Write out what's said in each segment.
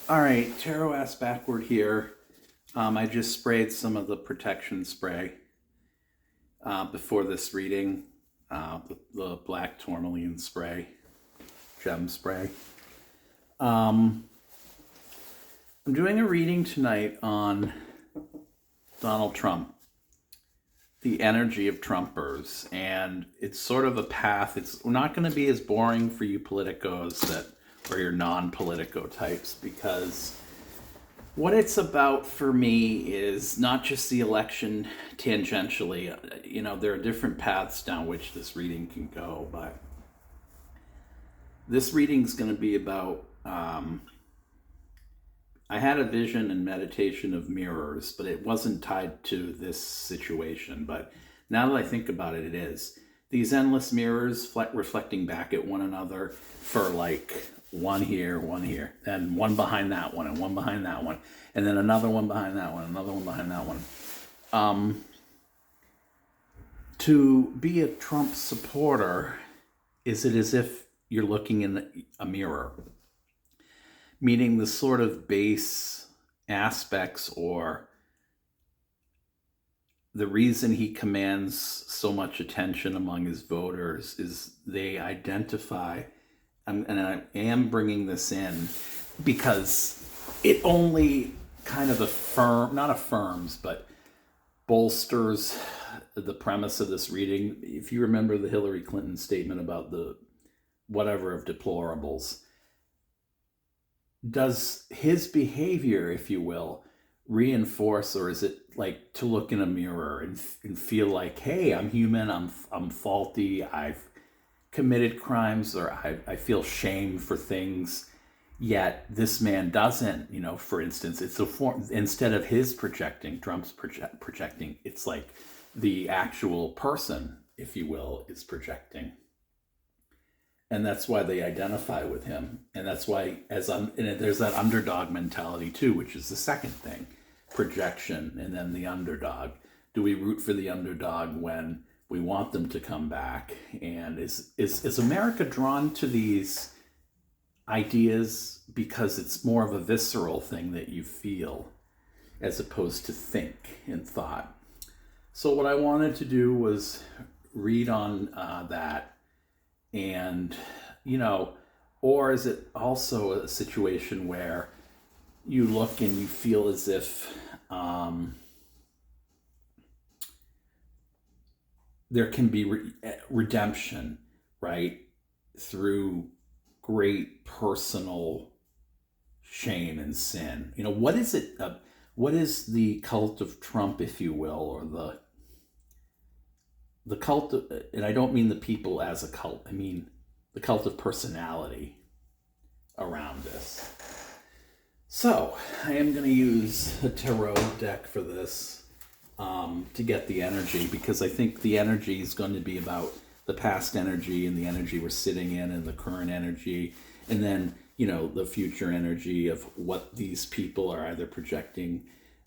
All right, tarot ass backward here. I just sprayed some of the protection spray before this reading, the black tourmaline spray, gem spray. I'm doing a reading tonight on Donald Trump, the energy of Trumpers, and it's sort of a path. It's not going to be as boring for you politicos or your non-politico types, because what it's about for me is not just the election tangentially. There are different paths down which this reading can go, but this reading is going to be about, I had a vision and meditation of mirrors, but it wasn't tied to this situation. But now that I think about it, it is. These endless mirrors reflecting back at one another for like one here, and one behind that one, and one behind that one, and then another one behind that one, another one behind that one. To be a Trump supporter is it as if you're looking in a mirror, meaning the sort of base aspects or the reason he commands so much attention among his voters is they identify, and I am bringing this in because it only kind of not affirms, but bolsters the premise of this reading. If you remember the Hillary Clinton statement about the whatever of deplorables, does his behavior, if you will, reinforce, or is it like to look in a mirror and feel like, hey, I'm human, I'm faulty, I've committed crimes, or I feel shame for things, yet this man doesn't. For instance, it's a form, instead of his projecting, Trump's projecting, it's like the actual person, if you will, is projecting. And that's why they identify with him. And that's why there's that underdog mentality too, which is the second thing, projection, and then the underdog. Do we root for the underdog when we want them to come back? And is America drawn to these ideas because it's more of a visceral thing that you feel as opposed to think and thought? So what I wanted to do was read on that. And, or is it also a situation where you look and you feel as if there can be redemption, right, through great personal shame and sin? What is it? What is the cult of Trump, if you will, or the cult of, and I don't mean the people as a cult, I mean the cult of personality around this. So I am going to use a tarot deck for this to get the energy, because I think the energy is going to be about the past energy and the energy we're sitting in and the current energy, and then the future energy of what these people are either projecting,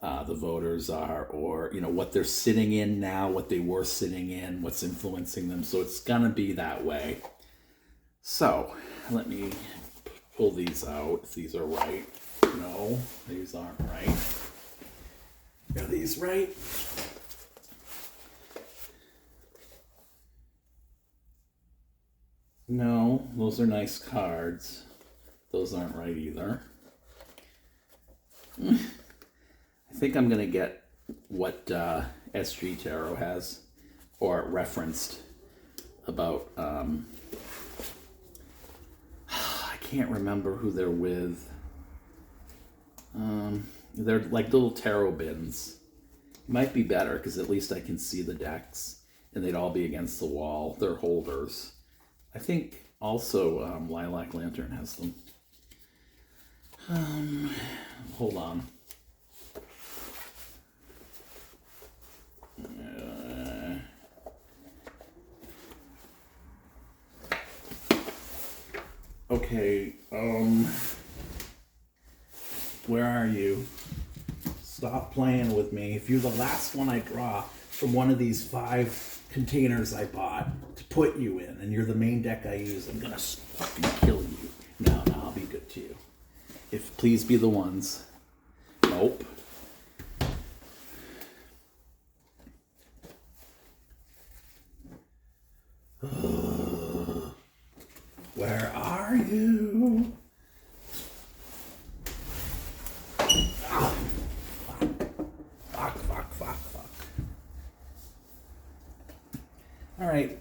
the voters are, or what they're sitting in now, what they were sitting in, what's influencing them. So it's gonna be that way. So let me pull these out, if these are right. No, these aren't right. Are these right? No, those are nice cards. Those aren't right either. I think I'm going to get what SG Tarot has, or referenced about, I can't remember who they're with. They're like little tarot bins. Might be better, because at least I can see the decks, and they'd all be against the wall. They're holders. I think also Lilac Lantern has them. Hold on. Okay, where are you? Stop playing with me. If you're the last one I draw from one of these 5 containers I bought to put you in, and you're the main deck I use, I'm gonna fucking kill you. No, I'll be good to you. If please be the ones. Nope. Where are you? Fuck. All right.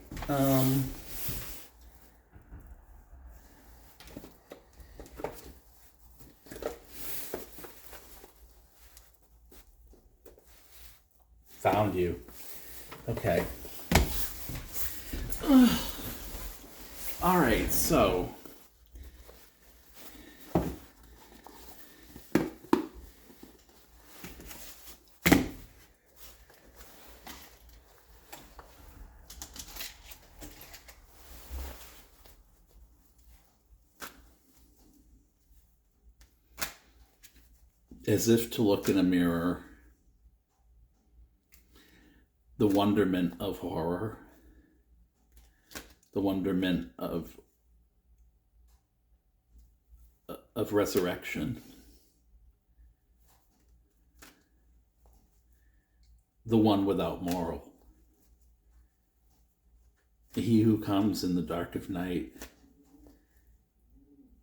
Found you. Okay. All right, so as if to look in a mirror, the wonderment of horror, the wonderment of resurrection, the one without moral. He who comes in the dark of night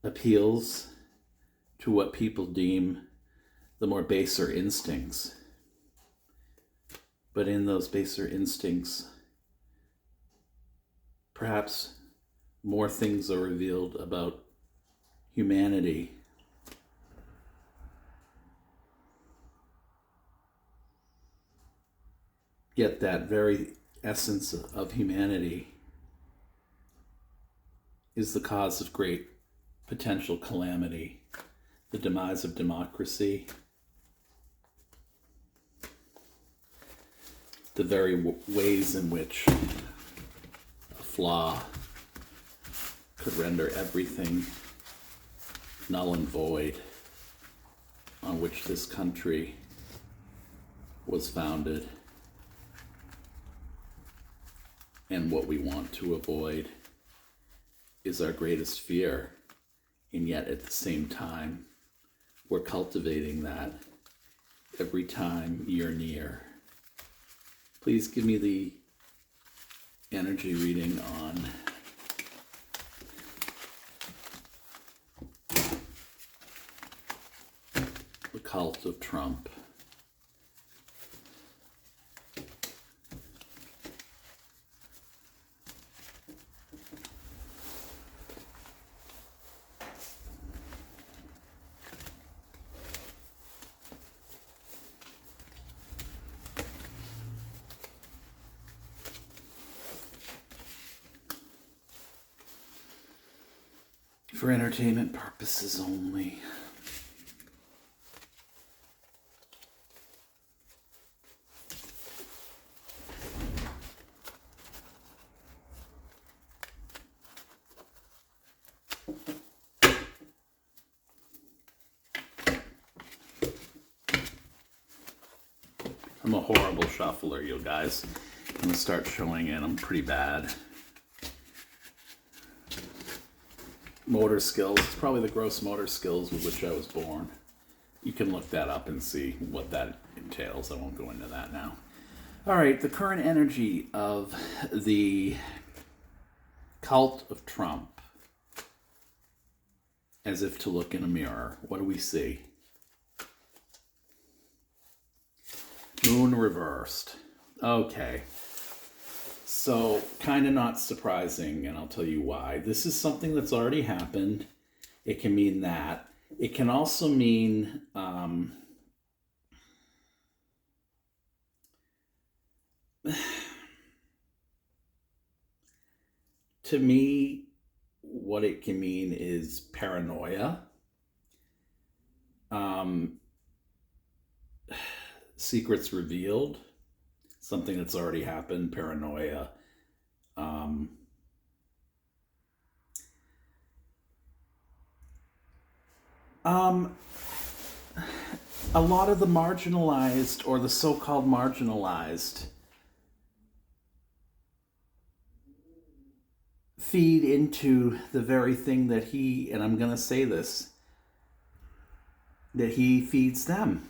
appeals to what people deem the more baser instincts. But in those baser instincts, perhaps more things are revealed about humanity. Yet that very essence of humanity is the cause of great potential calamity, the demise of democracy, the very ways in which a flaw could render everything null and void on which this country was founded. And what we want to avoid is our greatest fear. And yet at the same time, we're cultivating that every time you're near. Please give me the energy reading on the cult of Trump. For entertainment purposes only. I'm a horrible shuffler, you guys. I'm gonna start showing it. I'm pretty bad. Motor skills, it's probably the gross motor skills with which I was born. You can look that up and see what that entails. I won't go into that now. All right, the current energy of the cult of Trump. As if to look in a mirror. What do we see? Moon reversed. Okay. So, kind of not surprising, and I'll tell you why. This is something that's already happened. It can mean that. It can also mean to me, what it can mean is paranoia. Secrets revealed. Something that's already happened, paranoia. A lot of the marginalized, or the so-called marginalized, feed into the very thing that he, and I'm going to say this, that he feeds them.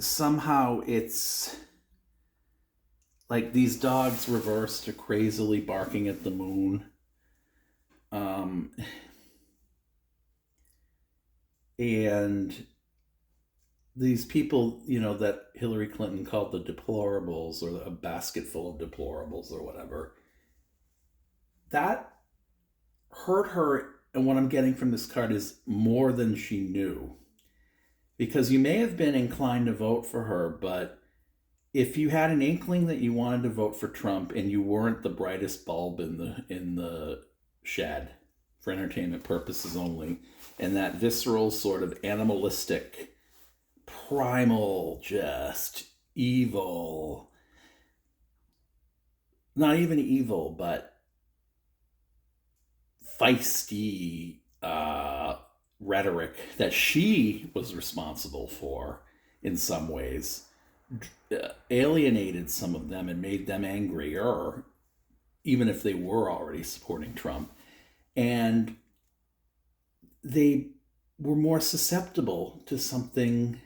Somehow it's like these dogs reverse to crazily barking at the moon. Um, and these people, that Hillary Clinton called the deplorables, or a basket full of deplorables, or whatever, that hurt her. And what I'm getting from this card is more than she knew. Because you may have been inclined to vote for her, but if you had an inkling that you wanted to vote for Trump and you weren't the brightest bulb in the shed for entertainment purposes only, and that visceral sort of animalistic, primal, just evil, not even evil, but feisty rhetoric that she was responsible for in some ways, alienated some of them and made them angrier, even if they were already supporting Trump. And they were more susceptible to something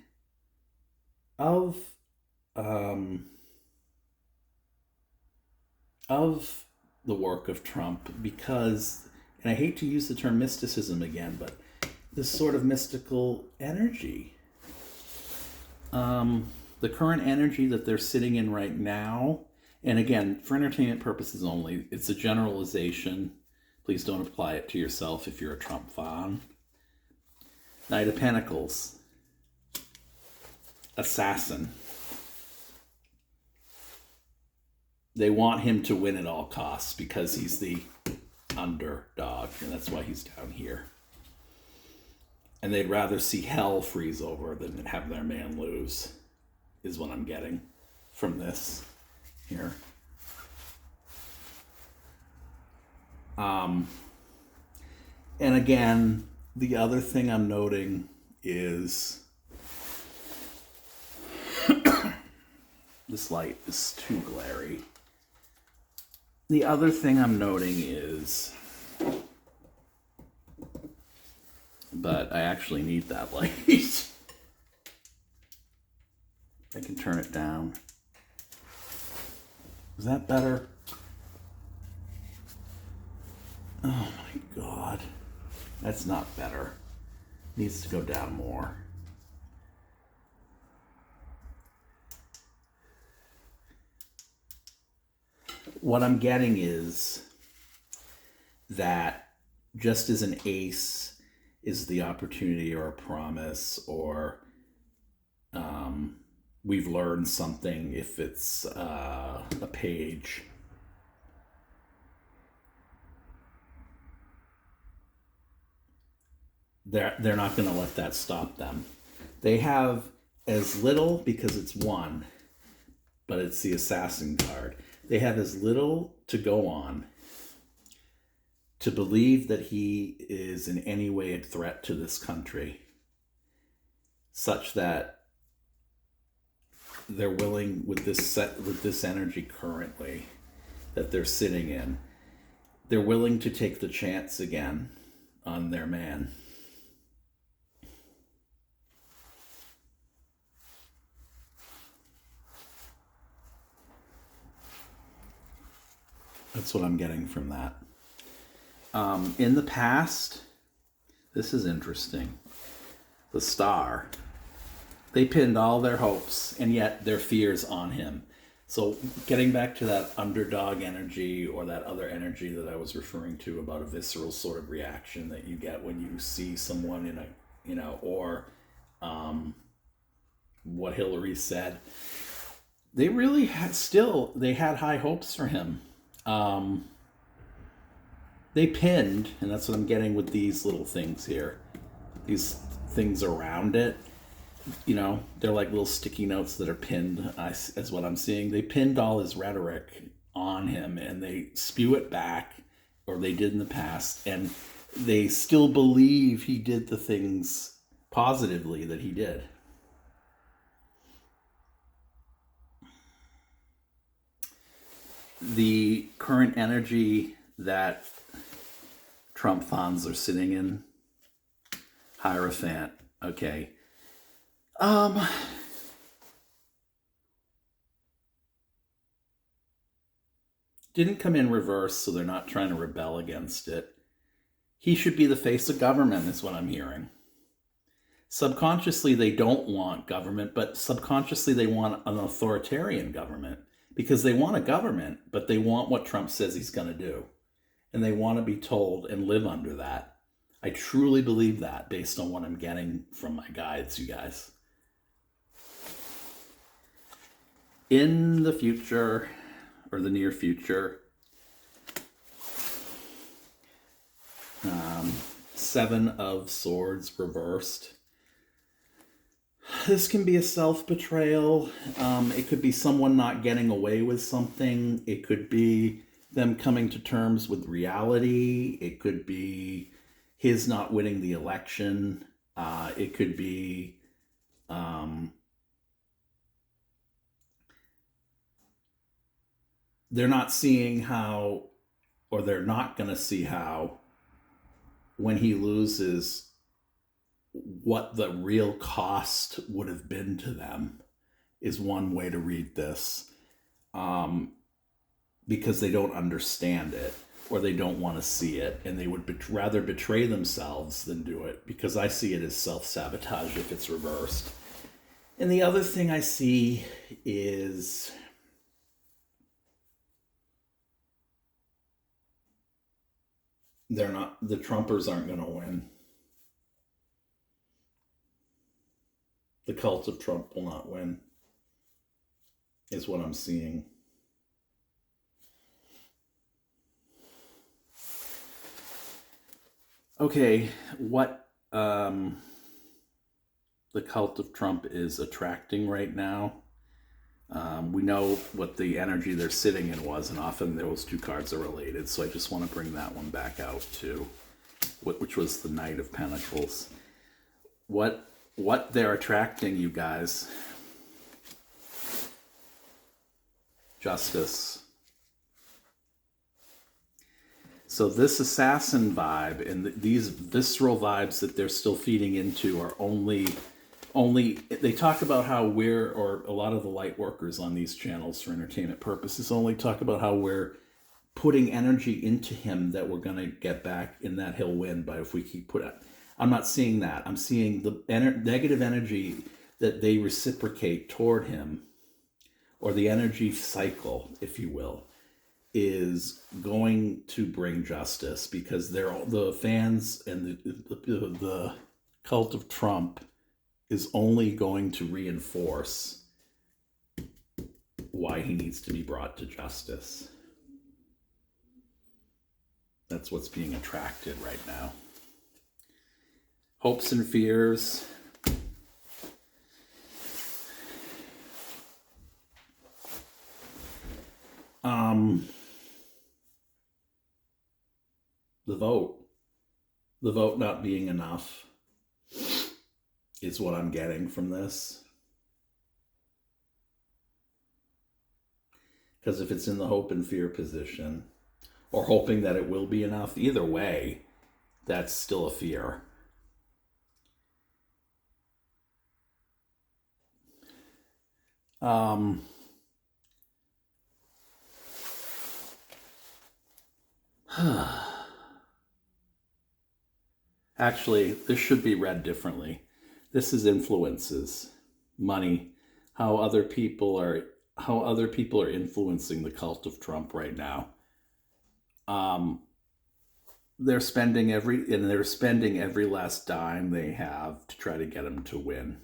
of the work of Trump, because, and I hate to use the term mysticism again, but this sort of mystical energy. The current energy that they're sitting in right now, and again, for entertainment purposes only, it's a generalization. Please don't apply it to yourself if you're a Trump fan. Knight of Pentacles. Assassin. They want him to win at all costs because he's the underdog, and that's why he's down here. And they'd rather see hell freeze over than have their man lose, is what I'm getting from this here. And again, the other thing I'm noting is this light is too glary. The other thing I'm noting is, but I actually need that light. I can turn it down. Is that better? Oh my God. That's not better. Needs to go down more. What I'm getting is that just as an ace is the opportunity or a promise, or we've learned something if it's a page. They're not going to let that stop them. They have as little, because it's one, but it's the assassin card. They have as little to go on to believe that he is in any way a threat to this country, such that they're willing, with this energy currently that they're sitting in, they're willing to take the chance again on their man. That's what I'm getting from that. In the past, this is interesting. The Star, they pinned all their hopes and yet their fears on him. So getting back to that underdog energy, or that other energy that I was referring to about a visceral sort of reaction that you get when you see someone in a, or what Hillary said, they really they had high hopes for him. They pinned, and that's what I'm getting with these little things here. These things around it, they're like little sticky notes that are pinned, as what I'm seeing. They pinned all his rhetoric on him, and they spew it back, or they did in the past, and they still believe he did the things positively that he did. The current energy that Trump funds are sitting in? Hierophant. Okay. Didn't come in reverse, so they're not trying to rebel against it. He should be the face of government, is what I'm hearing. Subconsciously, they don't want government, but subconsciously, they want an authoritarian government because they want a government, but they want what Trump says he's going to do. And they want to be told and live under that. I truly believe that based on what I'm getting from my guides, you guys. In the future, or the near future, 7 of Swords reversed. This can be a self-betrayal. It could be someone not getting away with something. It could be them coming to terms with reality. It could be his not winning the election. It could be they're not seeing how, or they're not going to see how, when he loses, what the real cost would have been to them is one way to read this. Because they don't understand it, or they don't want to see it, and they would rather betray themselves than do it, because I see it as self-sabotage if it's reversed. And the other thing I see is the Trumpers aren't going to win. The cult of Trump will not win, is what I'm seeing. Okay, what the cult of Trump is attracting right now. We know what the energy they're sitting in was, and often those two cards are related, so I just want to bring that one back out too, which was the Knight of Pentacles. What they're attracting, you guys. Justice. So this assassin vibe and these visceral vibes that they're still feeding into are only they talk about how or a lot of the light workers on these channels for entertainment purposes only talk about how we're putting energy into him that we're going to get back and that he'll win by if we keep putting. I'm not seeing that. I'm seeing the negative energy that they reciprocate toward him, or the energy cycle, if you will, is going to bring justice, because the fans and the cult of Trump is only going to reinforce why he needs to be brought to justice. That's what's being attracted right now. Hopes and fears. The vote not being enough is what I'm getting from this. Because if it's in the hope and fear position, or hoping that it will be enough, either way, that's still a fear. Actually, this should be read differently. This is influences, money, how other people are influencing the cult of Trump right now. They're spending every last dime they have to try to get him to win.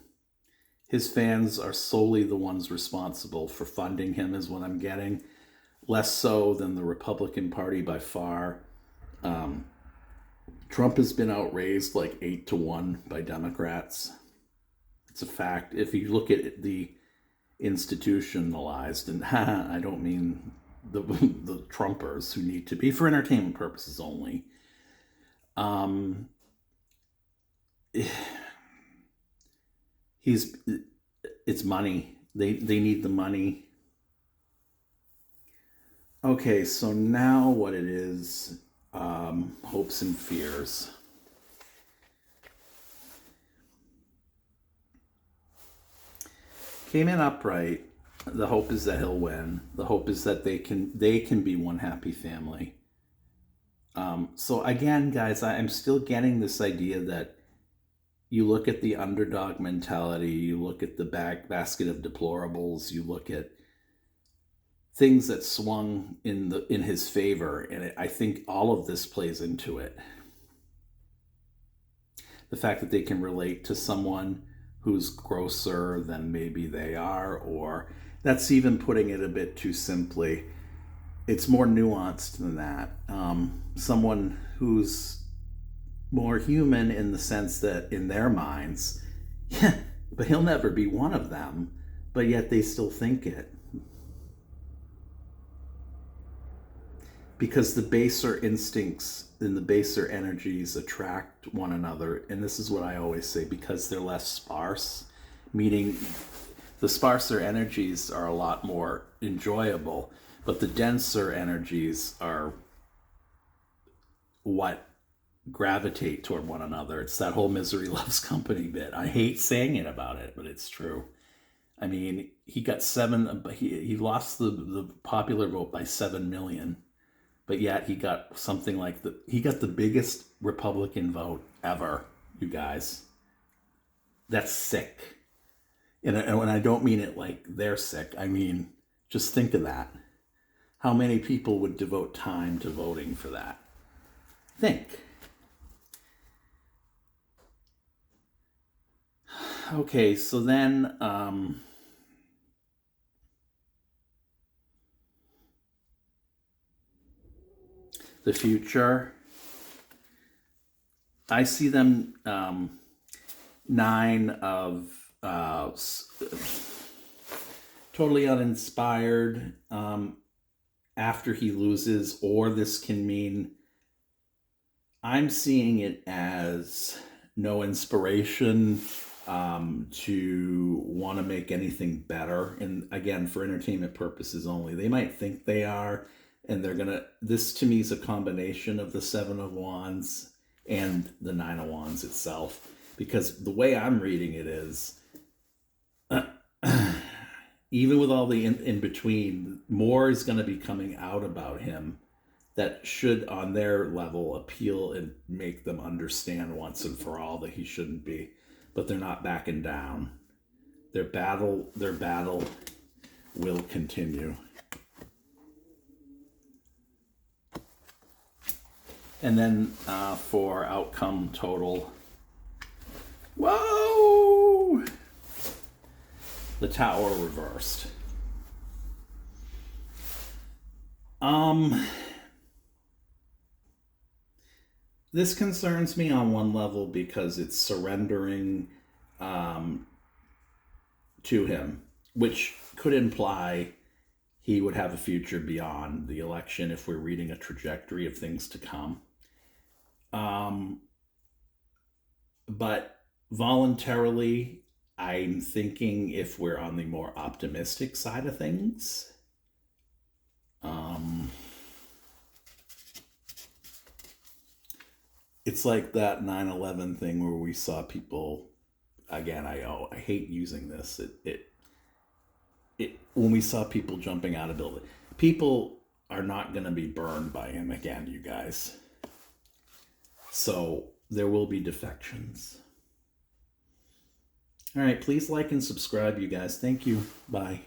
His fans are solely the ones responsible for funding him, is what I'm getting. Less so than the Republican Party by far. Trump has been outraised like 8-1 by Democrats. It's a fact. If you look at the institutionalized, and I don't mean the Trumpers who need to be for entertainment purposes only. It's money. They need the money. Okay, so now what it is, hopes and fears. Came in upright. The hope is that he'll win. The hope is that they can be one happy family. So again, guys, I'm still getting this idea that you look at the underdog mentality, you look at the basket of deplorables, you look at things that swung in his favor, and I think all of this plays into it. The fact that they can relate to someone who's grosser than maybe they are, or that's even putting it a bit too simply. It's more nuanced than that. Someone who's more human in the sense that in their minds, yeah, but he'll never be one of them, but yet they still think it. Because the baser instincts and the baser energies attract one another. And this is what I always say, because they're less sparse, meaning the sparser energies are a lot more enjoyable, but the denser energies are what gravitate toward one another. It's that whole misery loves company bit. I hate saying it about it, but it's true. I mean, he got he lost the popular vote by 7 million, but yet he got something like he got the biggest Republican vote ever, you guys. That's sick. And when I don't mean it like they're sick, I mean, just think of that. How many people would devote time to voting for that? Think. Okay, so then the future. I see them 9 of totally uninspired after he loses, or this can mean I'm seeing it as no inspiration to want to make anything better. And again, for entertainment purposes only. They might think they are, and they're gonna. This to me is a combination of the 7 of Wands and the 9 of Wands itself, because the way I'm reading it is, even with all the in between, more is going to be coming out about him that should, on their level, appeal and make them understand once and for all that he shouldn't be. But they're not backing down. Their battle will continue. And then for outcome total, whoa! The Tower reversed. This concerns me on one level because it's surrendering to him, which could imply he would have a future beyond the election if we're reading a trajectory of things to come. But voluntarily, I'm thinking if we're on the more optimistic side of things, it's like that 9/11 thing where we saw people, again, I hate using this. It when we saw people jumping out of buildings, people are not going to be burned by him again, you guys. So there will be defections. All right, please like and subscribe, you guys. Thank you. Bye.